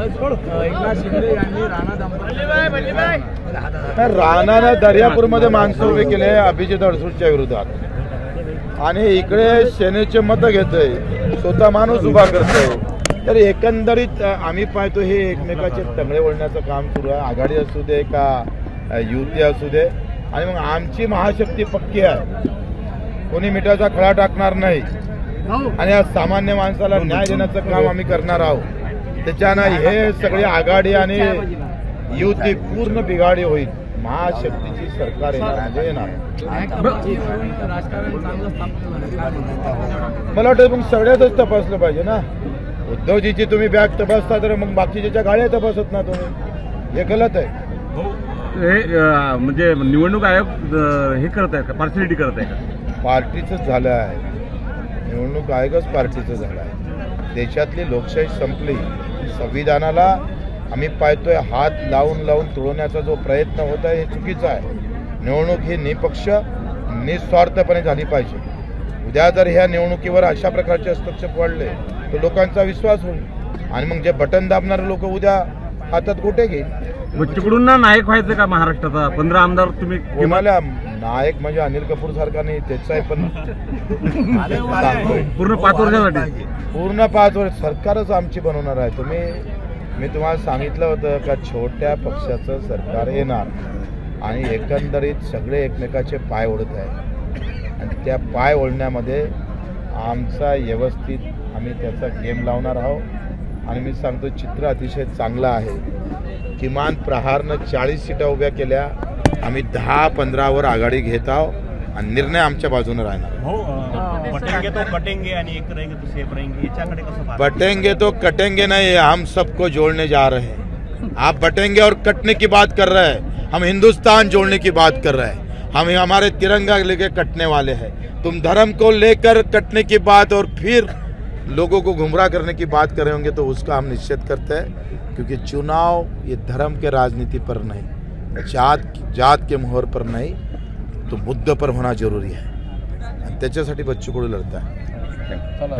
एकनाथ शिंदे यांनी राणानं दर्यापूरमध्ये माणसं उभे केले अभिजित अडसूळच्या विरोधात आणि इकडे सेनेचे मतं घेतोय, स्वतः माणूस उभा करतोय. तर एकंदरीत आम्ही पाहतो हे एकमेकाचे तंगडे वळण्याचं काम सुरू आहे. आघाडी असू दे का युती असू दे. आणि मग आमची महाशक्ती पक्की आहे, कोणी मिठाचा खळा टाकणार नाही आणि आज सामान्य माणसाला न्याय देण्याचं काम आम्ही करणार आहोत. त्याच्यानं हे सगळी आघाडी आणि युती पूर्ण बिघाडी होईल. महाशक्तीची सरकार येणार. मला वाटतं मग सगळ्यातच तपासलं पाहिजे ना. उद्धवजीची तुम्ही बॅग तपासता तर मग बाकीच्या गाड्या तपासत ना तुम्ही, हे गलत आहे. म्हणजे निवडणूक आयोग हे करत आहे का, पार्शलिटी करत आहे का? पार्टीचंच झालं आहे, निवडणूक आयोगच पार्टीचं झालं आहे. देशातली लोकशाही संपली. संविधानाला आम्ही पाहतोय हात लावून लावून तोडण्याचा जो प्रयत्न होत आहे हे चुकीचं आहे. निवडणूक ही निपक्ष निस्वार्थपणे झाली पाहिजे. उद्या जर ह्या निवडणुकीवर अशा प्रकारचे हस्तक्षेप वाढले तर लोकांचा विश्वास होईल आणि मग जे बटन दाबणारे लोक उद्या हातात गोटे घेईल. बच्चूकडूंना नायक व्हायचं का महाराष्ट्राचा? 15 आमदार तुम्ही कोणाला नायक म्हणजे अनिल कपूर सारखा नाही, त्याचा आहे पण पूर्ण 5 वर्षासाठी. पूर्ण 5 वर्ष सरकारच आमची बनवणार आहे. मी तुम्हाला सांगितलं होतं का छोट्या पक्षाचं सरकार येणार आणि एकंदरीत सगळे एकमेकाचे पाय ओढत आहे आणि त्या पाय ओढण्यामध्ये आमचा व्यवस्थित आम्ही त्याचा गेम लावणार आहोत. आणि मी सांगतो चित्र अतिशय चांगलं आहे. किमान प्रहारनं 40 सीटा उभ्या केल्या, आम्ही 10-15वर आघाडी घेत आहोत आणि निर्णय आमच्या बाजूने राहणार. बटेंगे तो कटेंगे नहीं, हम सबको जोड़ने जा रहे हैं. आप बटेंगे और कटने की बात कर रहे हैं, हम हिंदुस्तान जोड़ने की बात कर रहे हैं. हम हमारे तिरंगा लेके कटने वाले हैं. तुम धर्म को लेकर कटने की बात और फिर लोगों को गुमराह करने की बात कर रहे होंगे तो उसका हम निश्चित करते हैं. क्योंकि चुनाव ये धर्म के राजनीति पर नहीं, जात के मोहर पर नहीं, तो मुद्दे पर होना जरूरी है. त्याच्यासाठी बच्चू कडू लढत आहे.